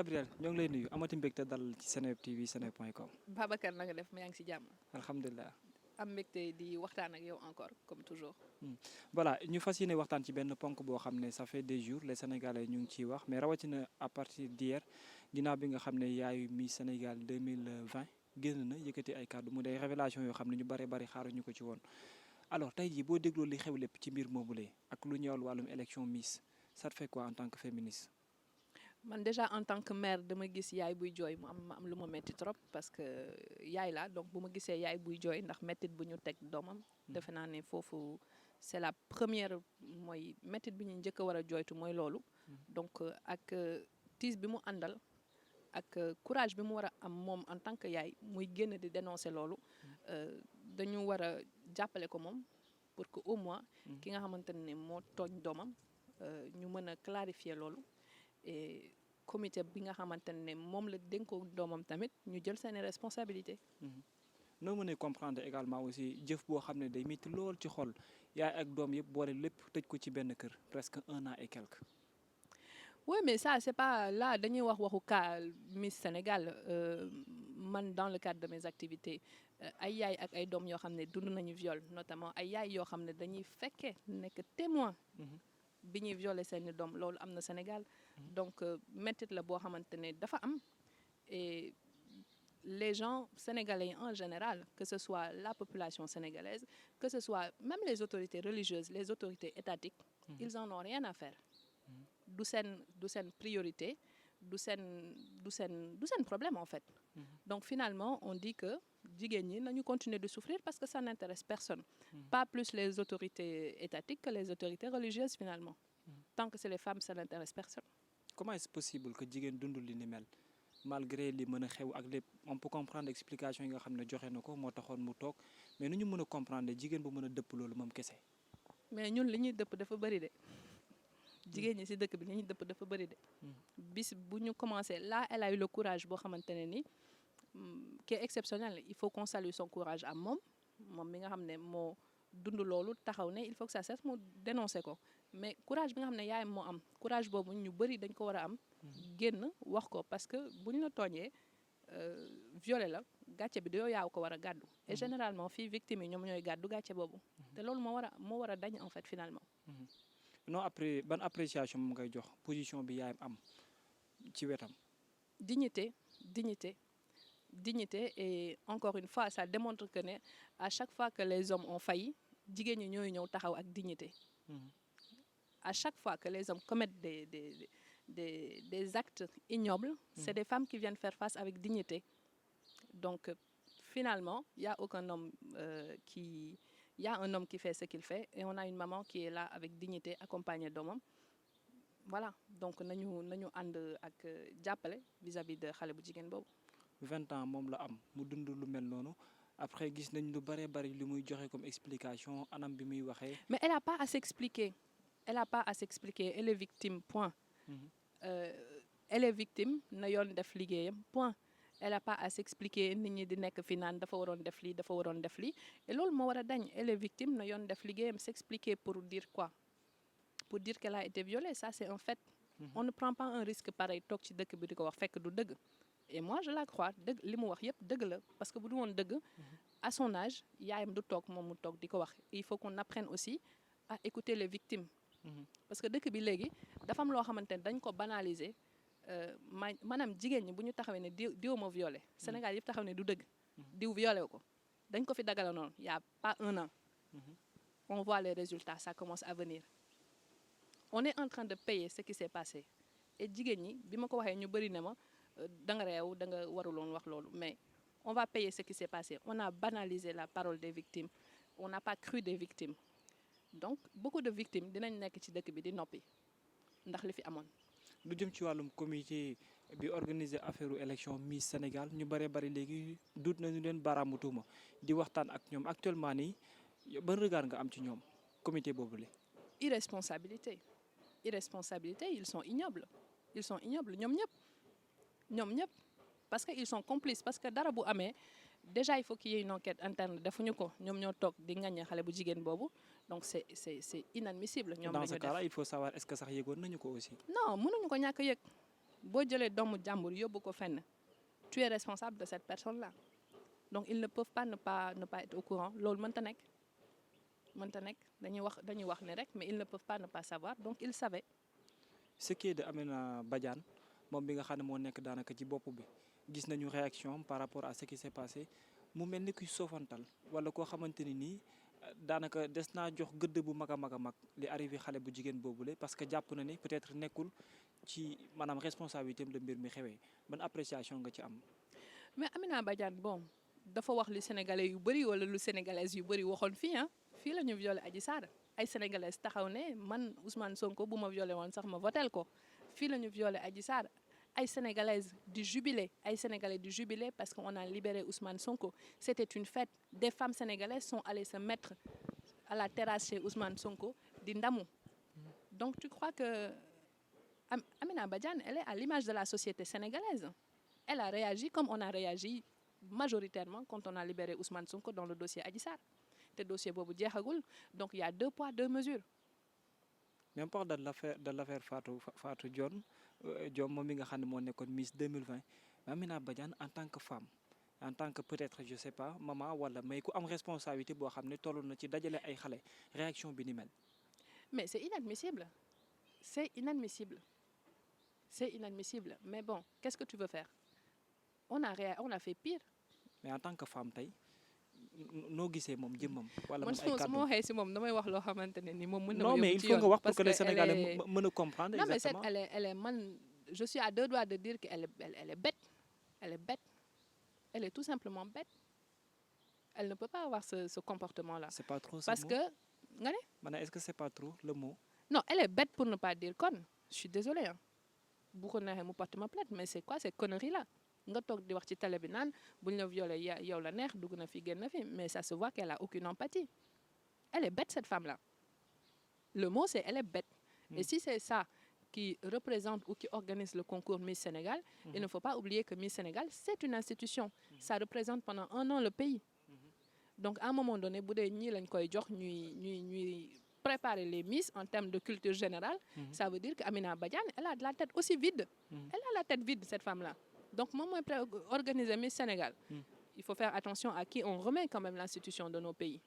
Gabriel ñoo ngi lay nuyu amati mbégte dalal ci Seneweb TV seneweb.com. Babacar na nga def maa ngi si jàmm. alhamdulilah. am mbégte di waxtaan ak yow encore comme toujours. voilà ñu fas yéene waxtaan ci benn ponk boo xam ne ça fait des jours les sénégalais ñu ngi ciy wax mais rawatina à partir d'hier ginnaaw bi nga xam ne yaayu Miss Sénégal 2020 génn na yëkkati ay kàddu mu day révélation yoo xam ne ñu bari xaaruñu ko ci woon. alors tey jii boo dégloo li xew lépp ci mbir moomulee ak lu ñëwal wàllum élection Miss ça te fait quoi en tant que féministe. man déjà en tant que mère dama gis yaay buy jooy mu am lu ma metti trop parce que yaay la donc bu ma gisee yaay buy jooy ndax mettit bu ñu teg doomam. defe naa ne foofu c'est la première mooy mettit bi ñu njëkk a war a jooytu mooy loolu. donc ak tiis bi mu àndal ak courage bi mu war a am moom en tant que yaay muy génn di dénoncer loolu. dañu war a jàppale ko moom pour que au moins. ki nga xamante ne moo tooñ doomam ñu mën a clarifier loolu. et comité bi nga xamante ne moom la dénkoo doomam tamit ñu jël seeni responsabilité noo mënee comprendre également aussi jëf boo xam ne day métti lool ci xol yaay ak doom yëpp boole lépp tëj ko ci benn kër presque 1 an et quelque. oui mais ça c'est pas là dañuy waxu cas Miss Sénégal man dans le cadre de mes activités ay yaay ak ay doom yoo xam ne dund nañu viol notamment ay yaay yoo xam ne dañuy fekkee nekk témoin bi ñuy violé seeni doom loolu am na Sénégal donc métit la boo xamante ne dafa am et les gens sénégalais en général que ce soit la population sénégalaise que ce soit même les autorités religieuses les autorités étatiques ils en ont rien à faire du seen priorité du seen problème en fait donc finalement on dit que jigéen ñi nañu continuer de souffrir parce que ça n'intéresse personne pas plus les autorités étatiques que les autorités religieuses finalement tant que c'est les femmes ça n'intéresse personne. Comment est-ce possible que jigéen dund li ni mel malgré li mën a xew ak lépp on peut comprendre explication yi nga xam ne joxe na ko moo taxoon mu toog mais nu ñu mën a comprendre jigéen bu mën a dëpp loolu moom kese. mais ñun li ñuy dëpp dafa bëri de jigéen ñi ci dëkk bi li ñuy dëpp dafa bëri de bis bu ñu commencé là elle a eu le courage boo xamante ne ni qui est exceptionnel il faut qu'on salue son courage am moom mi nga xam ne moo dund loolu taxaw ne il faut que ça cesse mu dénoncer ko mais courage bi nga xam ne yaayam moo am courage boobu ñu bëri dañ ko war a am génn wax ko parce que bu ñu la tooñee violé la gàcce bi yow yaa ko war a gàddu et généralement fii victime yi ñoom ñooy gàddu gàcce boobu te loolu moo war a dañ en fait finalement non après ban appréciation moom ngay jox position bi yaayam am ci wetam dignité et encore une fois ça démontre que ne à chaque fois que les hommes ont failli jigéen ñi ñooy ñëw taxaw ak dignité à chaque fois que les hommes commettent des actes ignobles c'est des femmes qui viennent faire face avec dignité donc finalement il y a aucun homme il y a un homme qui fait ce qu'il fait et on a une maman qui est là avec dignité accompagnée doomam voilà donc nañu ànd ak jàppale vis-à-vis de xale bu jigéen boobu 20 ans moom la am mu dund lu mel noonu après gis nañ lu bari li muy joxe comme explication anam bi muy waxee. mais elle a pas à s'expliquer elle est victime point. Elle est victime na yoon def liggéeyam point. Elle a pas à s'expliquer nit ñi di nekk fi naan dafa waroon def lii et loolu moo war a dañ elle est victime na yoon def liggéeyam s'expliquer pour dire quoi pour dire qu'elle a été violée ça c'est un fait. On ne prend pas un risque pareil toog ci dëkk bi di ko wax fekk du dëgg. et moi je la crois dëgg li mu wax yëpp dëgg la parce que bu du woon dëgg à son âge yaayam du toog moom mu toog di ko wax il faut qu'on apprenne aussi à écouter les victimes parce que dëkk bi léegi dafa am loo xamante ne dañ ko banaliser maanaam jigéen ñi bu ñu taxawee ne diw ma violé Sénégal yëpp taxaw ne du dëgg diw violé ko dañ ko fi dagala noonu y a pas 1 an on voit les résultats ça commence à venir on est en train de payer ce qui s'est passé et jigéen ñi bi ma ko waxee ñu bëri ne ma da nga réew da nga waruloon wax loolu mais on va payer ce qui s'est passé on a banalisé la parole des victimes on n'a pas cru des victimes donc beaucoup de victimes dinañ nekk ci dëkk bi di noppi ndax li fi amoon. lu jëm ci wàllum comité bi organiser affaire élection Miss Sénégal ñu bari léegi dut nañu leen baaraamu tuuma di waxtaan ak ñoom actuellement nii ban regard nga am ci ñoom comité boobu la. irresponsabilité ils sont ignobles ñoom ñëpp parce que ils sont complices parce que dara bu amee déjà il faut qu'il y ait une enquête interne defuñu ko ñoom ñoo toog di ŋaññe xale bu jigéen boobu donc c'est inadmissible. ñoom dans ce cas-là il faut savoir est-ce que sax yëgoon nañu ko aussi. non mënuñu ko ñàkk a yëg boo jëlee doomu jàmbur yóbbu ko fenn tu es responsable de cette personne-là donc ils ne peuvent pas ne pas être au courant loolu mënta nekk dañuy wax ne rek mais ils ne peuvent pas ne pas savoir donc ils savaient. ce qui est de Amina Badiane moom bi nga xam ne moo nekk daanaka ci bopp bi gis nañu réaction par rapport à ce qui s'est passé mu mel ni kuy soofantal wala koo xamante ni nii daanaka des naa jox gëdd bu mag a mag li arrivé xale bu jigéen boobule parce que jàpp na ni peut-être nekkul ci maanaam responsabilité am la mbir mi xewee ban appréciation nga ci am. mais Amina Badiane bon dafa wax li sénégalais yu bëri wala lu sénégalaises yu bëri waxoon fii fii la ñu violé Adji Sarr ay sénégalaises taxaw ne man Ousmane Sonko bu ma violé woon sax ma votel ko fii la ñu violé Adji Sarr ay sénégalaises du jubilé ay sénégalais du jubilé parce qu'on a libéré Ousmane Sonko c'était une fête des femmes sénégalaises sont allées se mettre à la terrasse chez Ousmane Sonko di ndamu donc tu crois que Amina Badiane elle est à l'image de la société sénégalaise elle a réagi comme on a réagi majoritairement quand on a libéré Ousmane Sonko dans le dossier Adji Sarr te dossier boobu jeexagul donc il y a 2 poids 2 mesures. mais on parle de l'affaire Fatou Dione moom mi nga xam ne moo nekkoon Miss 2020 mais Amina Badiane en tant que femme en tant que peut-être je sais pas maman wala mais ku am responsabilité boo xam ne toll na ci dajale ay xale réaction bi ni mel. mais c'est inadmissible c'est inadmissible mais bon qu'est-ce que tu veux faire on a fait pire. mais en tant que femme tey noo gisee moom jëmmam. wala man ay kàddu su ma waxee si moom damay wax loo xamante ne ni moom mën na. non mais il faut nga wax pour que les Sénégalais mën a comprendre. non exactement mais elle est man je suis à 2 doigts de dire que elle est bête elle est tout simplement bête elle ne peut pas avoir ce comportement-là. c'est pas trop parce que nga ne. ma ne est-ce que c'est pas trop le mot. non elle est bête pour ne pas dire conne je suis désolée bu ko neexee mu porte ma plainte mais c'est quoi ces conneries-là. nga toog di wax ci télé bi naan buñ la violé yow la neex dugg na fi génn na fi mais ça se voit qu'elle a aucune empathie elle est bête cette femme-là le mot c'est elle est bête et si c'est ça qui représente ou qui organise le concours Miss Sénégal il ne faut pas oublier que Miss Sénégal c'est une institution ça représente pendant 1 an le pays donc à un moment donné bu dee ñii lañ koy jox ñuy préparer les Miss en termes de culture générale ça veut dire que Amina Badiane elle a de la tête aussi vide elle a la tête vide cette femme-là donc moom mooy organiser Miss Sénégal il faut faire attention à qui on remet quand même l'institution de nos pays.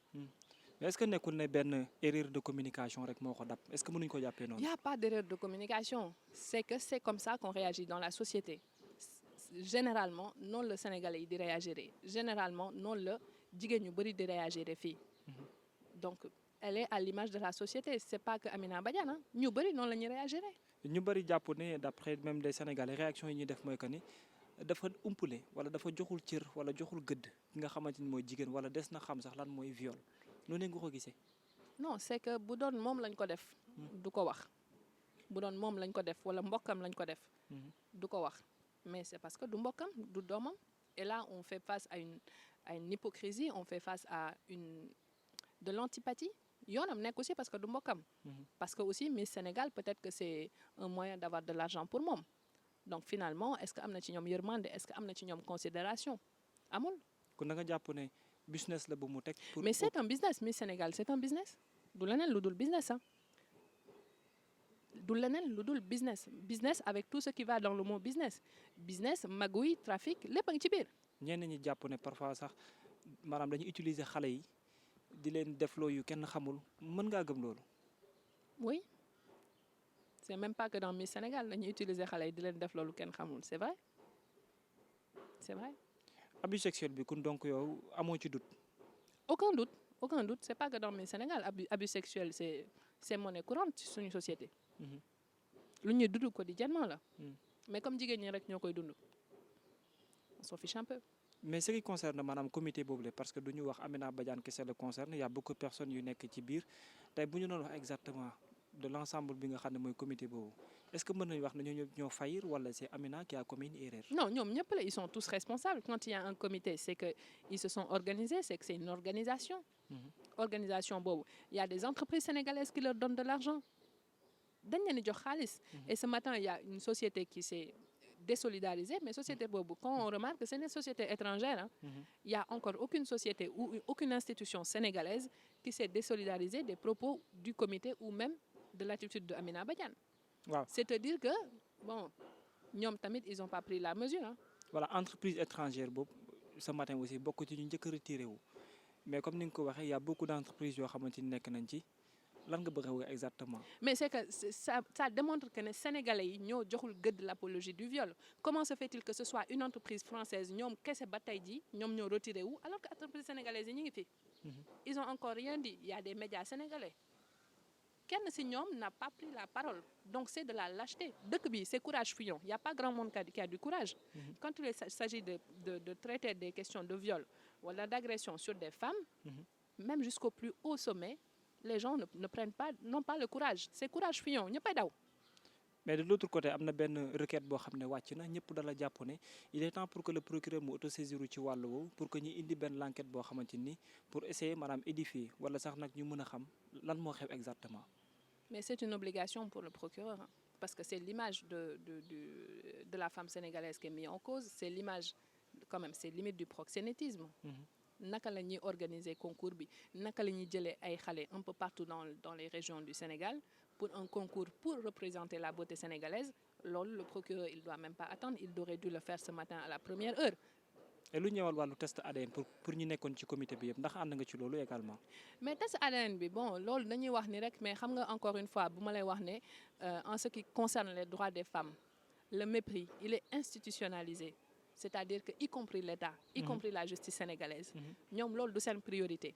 mais est-ce que nekkul ne benn erreur de communication rek moo ko dab est-ce que mënuñu ko jàppee noonu. il y a pas d'erreur de communication c'est que c'est comme ça qu'on réagit dans la société généralement noonu la Sénégalais yi di réagir généralement noonu la jigéen ñu bëri di réagir fii donc elle est à l'image de la société c'est pas que Amina Badiane ñu bëri noonu la ñuy réagir. ñu bëri jàpp ne d'après même des Sénégalais réaction yi ñuy def mooy que ni dafa umpule wala dafa joxul cër wala joxul gëdd ki nga xamante ni mooy jigéen wala des na xam sax lan mooy viol noonu nga ko gisee. non c'est que bu doon moom lañ ko def. du ko wax bu doon moom lañ ko def wala mbokkam lañ ko def. du ko wax mais c'est parce que du mbokkam du doomam et là on fait face à une hypocrisie on fait face à de l'antipathie. yoonam nekk aussi parce que du mbokkam parce que aussi Miss Sénégal peut-être que c'est un moyen d'avoir de l'argent pour moom donc finalement est-ce que am na ci ñoom yërmande est-ce que am na ci ñoom considération amul. kon da nga jàpp ne business la bu mu teg. mais c'est un business Miss Sénégal c'est un business du leneen lu dul business du leneen lu dul business avec tout ce qui va dans le mot business magouille trafic lépp a ngi ci biir. ñenn ñi jàpp ne parfois sax maanaam dañuy utiliser xale yi. di leen defloo yu kenn xamul mën ngaa gëm loolu. oui c'est même pas que dans Miss Sénégal dañuy utiliser xale yi di leen def loolu kenn xamul c'est vrai. abus sexuel bi kun donc yow amoo ci doute. aucun doute c'est pas que dans Miss Sénégal abus sexuel c'est monnaie courante ci suñu société. lu ñuy dund quotidiennement la. mais comme jigéen ñi rek ñoo koy dund on s'en fiche un peu. mais ce qui concerne maanaam comité boobu la parce que du ñu wax Amina Badiane kese le concerne il y a beaucoup de personnes yu nekk ci biir tey bu ñu doon wax exactement de l'ensemble bi nga xam ne mooy comité boobu est-ce que mën nañu wax ne ñoo faillir wala c'est Amina qui a commis une erreur. non ñoom ñëpp la ils sont tous responsables quand il y a un comité c'est que ils se sont organisés c'est que c'est une organisation. organisation boobu il y a des entreprises sénégalaises qui leur donnent de l'argent dañ leen di jox xaalis. et ce matin il y a une société qui s'est désolidarisée mais société boobu quand on remarque que c'est une société étrangère il y a encore aucune société ou aucune institution sénégalaise qui s'est désolidarisée des propos du comité ou même de l'attitude de Amina Badiane. waaw c'est-à-dire que bon ñoom tamit ils ont pas pris la mesure hein. Voilà entreprise étrangère boobu ce matin aussi bokk ci ñu njëkk a retiré wu mais comme ni nga ko waxee y a beaucoup d'entreprises yoo xamante ni nekk nañ ci lan nga bëgg a wax exactement. Mais c'est que ça démontre que les Sénégalais yi ñoo joxul gëdd l'apologie du viol. Comment se fait-il que ce soit une entreprise française ñoom kese ba tey ji ñoom ñoo retiré wu alors que entreprise sénégalaise yi ñu ngi fi. Ils ont encore rien dit. Il y a des médias sénégalais. Kenn si ñoom n'a pas pris la parole. Donc c'est de la lâcheté. Dëkk bi c'est courage fuyant. Il y a pas grand monde qui a du courage. Quand il s'agit de traiter des questions de viol wala d'agression sur des femmes, même jusqu'au plus haut sommet, les gens ne prennent pas, n'ont pas le courage. C'est courage fuyant, ñëppay daw. Mais de l'autre côté am na benn requête boo xam ne wàcc na ñëpp dala jàpp ne il est temps pour que le procureur mu autosaisir ci wàllu woowu pour que ñu indi benn l'enquête boo xamante ni pour essayer maanaam édifier wala sax nag ñu mën a xam lan moo xew exactement. Mais c'est une obligation pour le procureur hein, parce que c'est l'image de la femme sénégalaise qui est mise en cause, c'est l'image quand même, c'est limite du proxénétisme. Naka la ñuy organiser concours bi naka la ñuy jëlee ay xale un peu partout dans les régions du Sénégal pour un concours pour représenter la beauté sénégalaise loolu le procureur il doit même pas attendre il aurait dû le faire ce matin à la première heure. Et lu ñëwal wàllu test ADN pour ñu nekkoon ci comité bi yëpp ndax ànd nga ci loolu également. Mais test ADN bi bon loolu dañuy wax ni rek mais xam nga encore une fois bu ma lay wax ne en ce qui concerne les droits des femmes le mépris il est institutionnalisé. C'est-à-dire que y compris l'État, y compris la justice sénégalaise ñoom loolu du seen priorité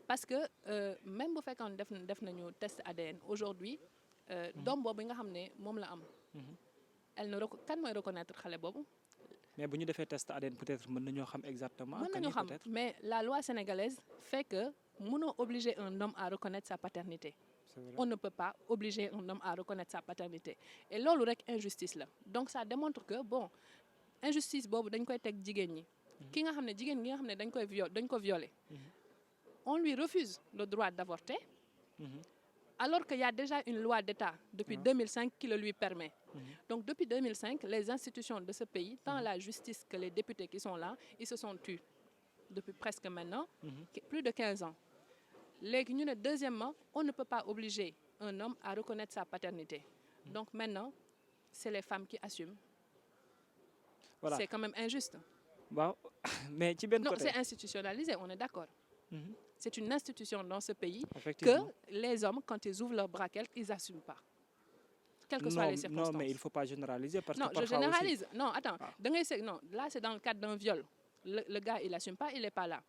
parce que même bu fekkoon def nañu test ADN aujourd'hui doom boobu nga xam ne moom la am elle ne kan mooy reconnaître xale boobu. Mais bu ñu defee test ADN peut-être mën nañoo xam exactement. mën nañu xam mais la loi sénégalaise fait que mënoo obliger un homme à reconnaître sa paternité. On ne peut pas obliger un homme à reconnaître sa paternité et loolu rek injustice la donc ça démontre que bon injustice boobu dañ koy teg jigéen ñi ki nga xam ne jigéen gi nga xam ne dañ ko violer on lui refuse le droit d'avorter alors qu'il y a déjà une loi d'État depuis 2005 qui le lui permet. Donc depuis 2005 les institutions de ce pays tant la justice que les députés qui sont là ils se sont tus depuis presque maintenant plus de 15 ans léegi ñu ne deuxièmement on ne peut pas obliger un homme à reconnaître sa paternité donc maintenant c'est les femmes qui assument. Voilà. C'est quand même injuste. Waaw mais ci benn côté. Non, c'est institutionnalisé, on est d'accord. C'est une institution dans ce pays que les hommes, quand ils ouvrent leur braquette, ils n'assument pas. Quelles que soient les circonstances. Non, mais il ne faut pas généraliser parce non, que parfois je généralise. Aussi... Non, attends. Non, là, c'est dans le cadre d'un viol. Le gars, il n'assume pas, il n'est pas là.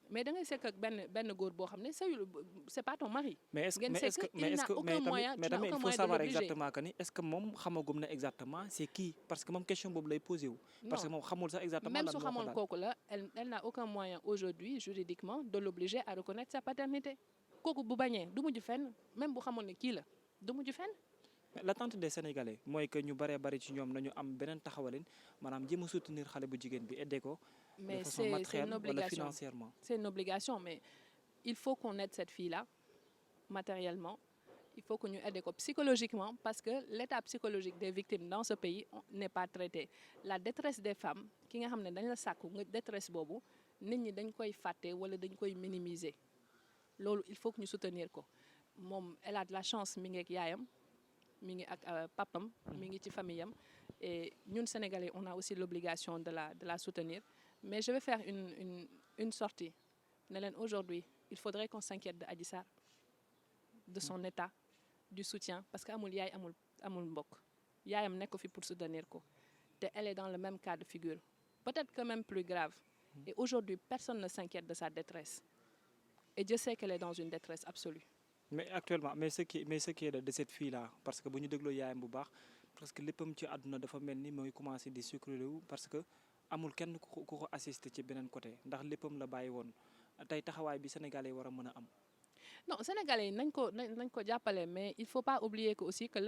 Mais da ngay sekk ak benn góor boo xam ne c'est pas ton mari. Mais est-ce que il faut savoir exactement que ni est-ce que moom xamagum na exactement c'est qui parce que moom question boobu lay posé wu. Parce que moom xamul sax exactement même su xamul kooku la elle n'a aucun moyen aujourd'hui juridiquement de l'obliger à reconnaître sa paternité. Kooku bu bañee du mujj fenn même bu xamoon ne kii la du mujj fenn. L'attente des Sénégalais mooy que ñu bari ci ñoom nañu am beneen taxawalin maanaam jéem a soutenir xale bu jigéen bi aider ko. Mais de façon matérielle wala financièrement. C'est une obligation, mais il faut qu'on aide cette fille-là matériellement. Il faut que nous aidions psychologiquement parce que l'état psychologique des victimes dans ce pays n'est pas traité. La détresse des femmes, ki nga xam ne dañ la sàkku nga détresse boobu nit ñi dañ koy fàtte wala dañ koy minimiser loolu il faut que ñu soutenir ko moom elle a de la chance mi ngi ak yaayam mi ngi ak papam mi ngi ci famille am et ñun Sénégalais on a aussi l'obligation de la soutenir. Mais je vais faire une sortie ne leen aujourd'hui il faudrait qu'on s'inquiète de Adji Sarr de son état du soutien parce que amul yaay amul mbokk yaayam nekk ko fi pour soutenir ko te elle est dans le même cas de figure peut-être que même plus grave et aujourd'hui personne ne s'inquiète de sa détresse et Dieu sait qu'elle est dans une détresse absolue. Mais actuellement ce qui est de cette fille là parce que bu ñu dégloo yaayam bu baax parce que léppam ci àdduna dafa mel ni mooy commencer di sucrer wu parce que amul kenn ku ko assister ci beneen côté ndax léppam la bàyyi woon tey taxawaay bi Sénégalais yi war a mën a am. Non, Sénégalais yi nañ ko jàppale mais il faut pas oublier que aussi que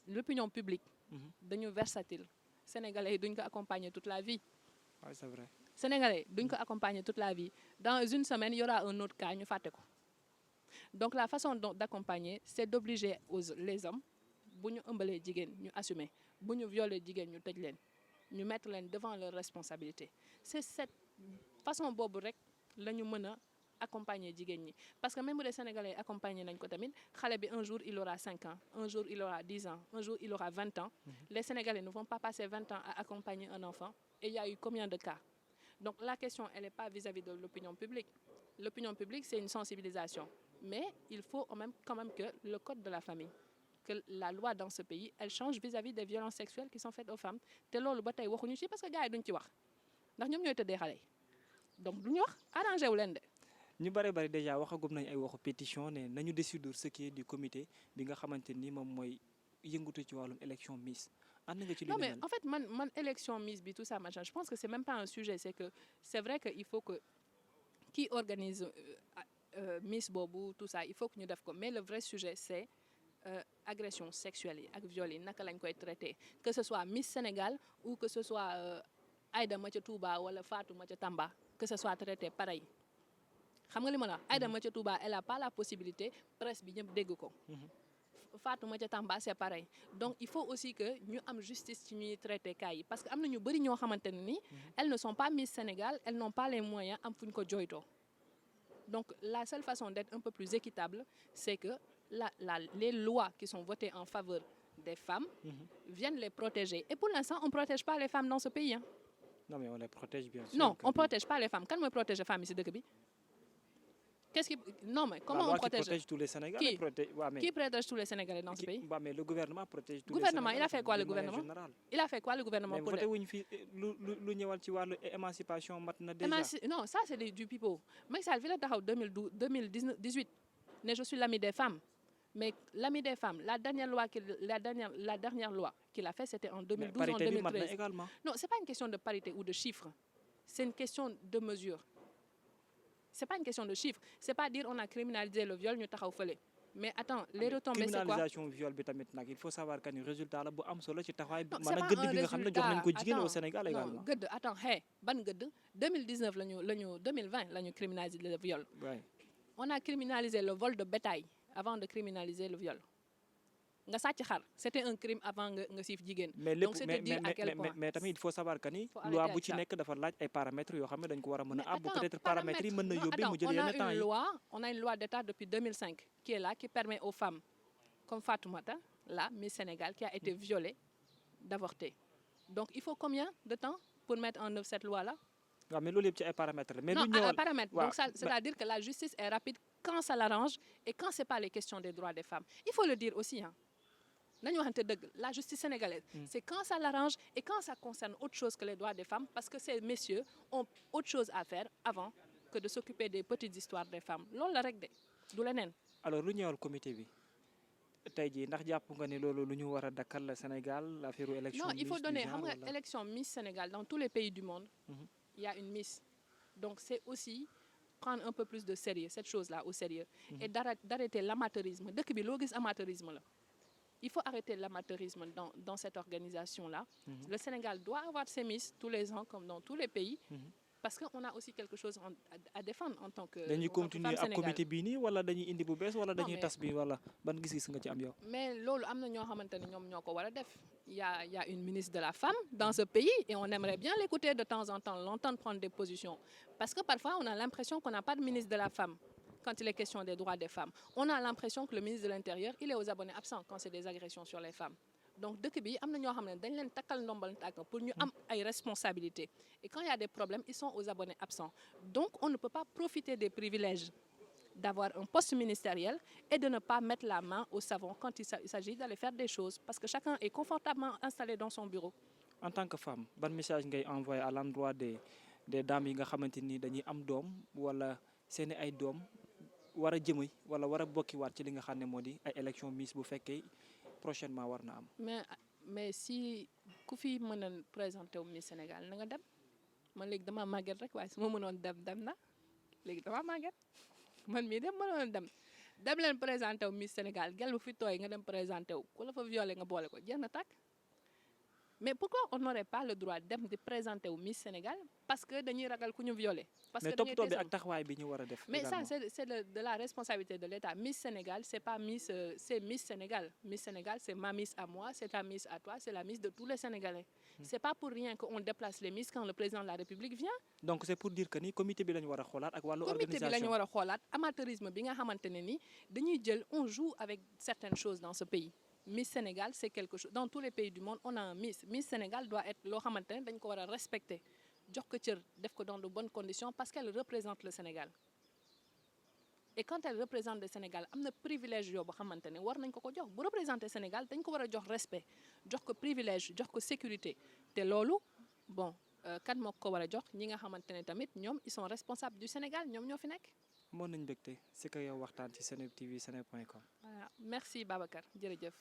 l'opinion publique dañu versatile Sénégalais yi duñ ko accompagner toute la vie. Oui, c'est vrai. Sénégalais duñ ko accompagner toute la vie dans une semaine il y aura un autre cas ñu fàtte ko donc la façon d'accompagner c'est d'obliger les hommes bu ñu ëmbalee jigéen ñu assumer bu ñu violer jigéen ñu tëj leen. ñu mettre leen devant leurs responsabilités c'est cette façon boobu rek la ñu mën a accompagner jigéen ñi parce que même bu dee sénégalais accompagner nañ ko tamit xale bi un jour il aura 5 ans un jour il aura 10 ans un jour il aura 20 ans les sénégalais ne vont pas passer 20 ans à accompagner un enfant et il y a eu combien de cas donc la question elle n'est pas vis-à-vis de l'opinion publique c'est une sensibilisation mais il faut quand même que le code de la famille que la loi dans ce pays elle change vis-à-vis des violences sexuelles qui sont faites aux femmes te loolu ba tey waxuñu ci parce que gars yi duñ ci wax ndax ñoom ñooy tëddee xale yi donc duñu wax arrangé wu leen de. ñu bari déjà waxagum nañ ay waxu pétition ne nañu décider ce qui est du comité bi nga xamante ni moom mooy yëngatu ci wàllum élection Miss ànd nga ci. Non mais en fait man élection Miss bi tout ça machin je pense que c'est même pas un sujet c'est vrai que il faut que qui organise Miss boobu tout ça il faut que ñu def ko mais le vrai sujet c'est agression sexuelle yi ak viol yi naka lañ koy traité que ce soit Miss Sénégal ou que ce soit Aïda ma ca Touba wala Fatou ma ca Tamba que ce soit traité pareil xam nga li ma la wax Aïda ma ca Touba elle a pas la possibilité presse bi ñëpp dégg ko Fatou ma ca Tamba c'est pareil donc il faut aussi que ñu am justice ci ñuy traité cas yi parce que am na ñu bëri ñoo xamante ne ni elles ne sont pas Miss Sénégal elles n'ont pas les moyens am fu ñu ko jooytoo donc la seule façon d'être un peu plus équitable c'est que les lois qui sont votées en faveur des femmes viennent les protéger et pour l'instant on protège pas les femmes dans ce pays hein. Non mais on les protège bien sûr. Non, on protège pas les femmes. Kan mooy protéger femmes yi ci dëkk bi? Non mais comment on protège? Qui protège tous les Sénégalais. Qui protège tous les Sénégalais dans ce pays? Mais le gouvernement protège tous les Sénégalais. Il a fait quoi le gouvernement? Il a fait quoi le gouvernement pour voté wuñ fi lu ñëwal ci wàllu émancipation mat na déjà. Non, ça c'est du pipeau. Macky Sall fi la taxaw 2018 ne je suis l'ami des femmes. Mais l'ami des femmes, la dernière loi qu'il a fait, c'était en 2012 ou en 2013. Non, c'est pas une question de parité ou de chiffres. C'est une question de mesure. C'est pas une question de chiffres. C'est pas dire on a criminalisé le viol, ñu taxaw fële. Mais attends, les retombées c'est quoi? Criminalisation viol bi tamit nag il faut savoir que ni résultat la bu am solo ci taxawaay maanaam gëdd bi nga xam ne jox nañ ko jigéen au Sénégal également. Non, gëdd, attends, ban gëdd? 2020 lañu criminaliser le viol. Ouais. On a criminalisé le vol de bétail avant de criminaliser le viol. Nga sàcc xar c'était un crime avant nga siif jigéen. Donc c'est dire à quel point. Mais tamit il faut savoir que ni loi bu ci nekk dafa laaj ay paramètres yoo xam ne dañ ko war a mën a àbb peut-être paramètres yi mën na yóbbee mu jël yenn temps yi. On a une loi d'État depuis 2005 qui est là qui permet aux femmes comme Fatoumata là Miss Sénégal qui a été violée d'avorter. Donc il faut combien de temps pour mettre en œuvre cette loi là? waaw mais loolu yëpp ci ay paramètres la. Mais non ay paramètres donc ça c'est-à-dire que la justice est rapide quand ça l'arrange et quand c'est pas les questions des droits des femmes. Il faut le dire aussi hein. Nañu waxante dëgg la justice sénégalaise c'est quand ça l'arrange et quand ça concerne autre chose que les droits des femmes parce que ces messieurs ont autre chose à faire avant que de s'occuper des petites histoires des femmes loolu la rek de du leneen. Alors lu ñëwal comité bi tey jii ndax jàpp nga ni loolu lu ñu war a dakkal la Sénégal l'affaire élection. Non il faut donner xam nga élection Miss Sénégal dans tous les pays du monde il y a une Miss donc c'est aussi prendre un peu plus de sérieux cette chose-là au sérieux et d'arrêter l'amateurisme dëkk bi loo gis amateurisme la. Il faut arrêter l'amateurisme dans cette organisation-là. Le Sénégal doit avoir ses Miss tous les ans, comme dans tous les pays, parce qu'on a aussi quelque chose à défendre en tant que femme sénégalaise. Dañuy continuer ak comité bii nii wala dañuy indi bu bees wala dañuy tas bi wala ban gis-gis nga ci am yow. Mais loolu am na ñoo xamante ne ñoom ñoo ko war a def. Il y a une ministre de la femme dans ce pays et on aimerait bien l'écouter de temps en temps, l'entendre prendre des positions. Parce que parfois on a l'impression qu'on n'a pas de ministre de la femme. Quand il est question des droits des femmes. On a l'impression que le ministre de l'Intérieur, il est aux abonnés absents quand c'est des agressions sur les femmes. Donc dëkk bi am na ñoo xam ne dañ leen takkal ndombal tànk pour ñu am ay responsabilités. Et quand il y a des problèmes, ils sont aux abonnés absents. Donc on ne peut pas profiter des privilèges d'avoir un poste ministériel et de ne pas mettre la main au savon quand il s'agit d'aller faire des choses. Parce que chacun est confortablement installé dans son bureau. En tant que femme, ban message ngay envoyer à l'endroit des dames yi nga xamante ni dañuy am doom wala seeni ay doom war a jëmay wala war a bokkiwaat ci li nga xam ne moo di ay élection Miss bu fekkee prochainement war na am. mais si ku fi mën a présenter wu Miss Sénégal na nga dem man léegi dama màgget rek waaye su ma mënoon dem na léegi dama màgget man mii dem mënoon dem leen présenter wu Miss Sénégal gel bu fi tooy nga dem présenter wu ku la fa violé nga boole ko jeex na tàkk mais pourquoi on n'aurait pas le droit dem di présenter au Miss Sénégal parce que dañuy ragal ku ñu violer parce mais que da ngay toppatoo bi téye ak taxawaay bi ñu war a def. mais ça également. c'est de la responsabilité de l'État. Miss Sénégal c'est pas Miss c'est Miss Sénégal. Miss Sénégal c'est ma Miss à moi, c'est ta Miss à toi, c'est la Miss de tous les Sénégalais. C'est pas pour rien qu'on déplace les Miss quand le président de la République vient. donc c'est pour dire que ni comité bi la ñu war a xoolaat ak wàllu Comité bi la ñu organisation. war a xoolaat amateurisme bi nga xamante ne ni dañuy jël on joue avec certaines choses dans ce pays. Miss Sénégal c'est quelque chose dans tous les pays du monde on a un Miss. Miss Sénégal doit être loo xamante ne dañ ko war a respecter jox ko cër def ko dans de bonnes conditions parce qu'elle représente le Sénégal. Et quand elle représente le Sénégal am na privilège yoo boo xamante ne war nañ ko jox bu représenter Sénégal dañ ko war a jox respect jox ko privilège jox ko sécurité te loolu bon kan moo ko war a jox ñi nga xamante ne tamit ñoom ils sont responsables du Sénégal ñoom ñoo fi nekk. amoon nañu mbégte si ka yow waxtaan ci Seneweb TV seneweb.com. Voilà merci Babacar jërëjëf.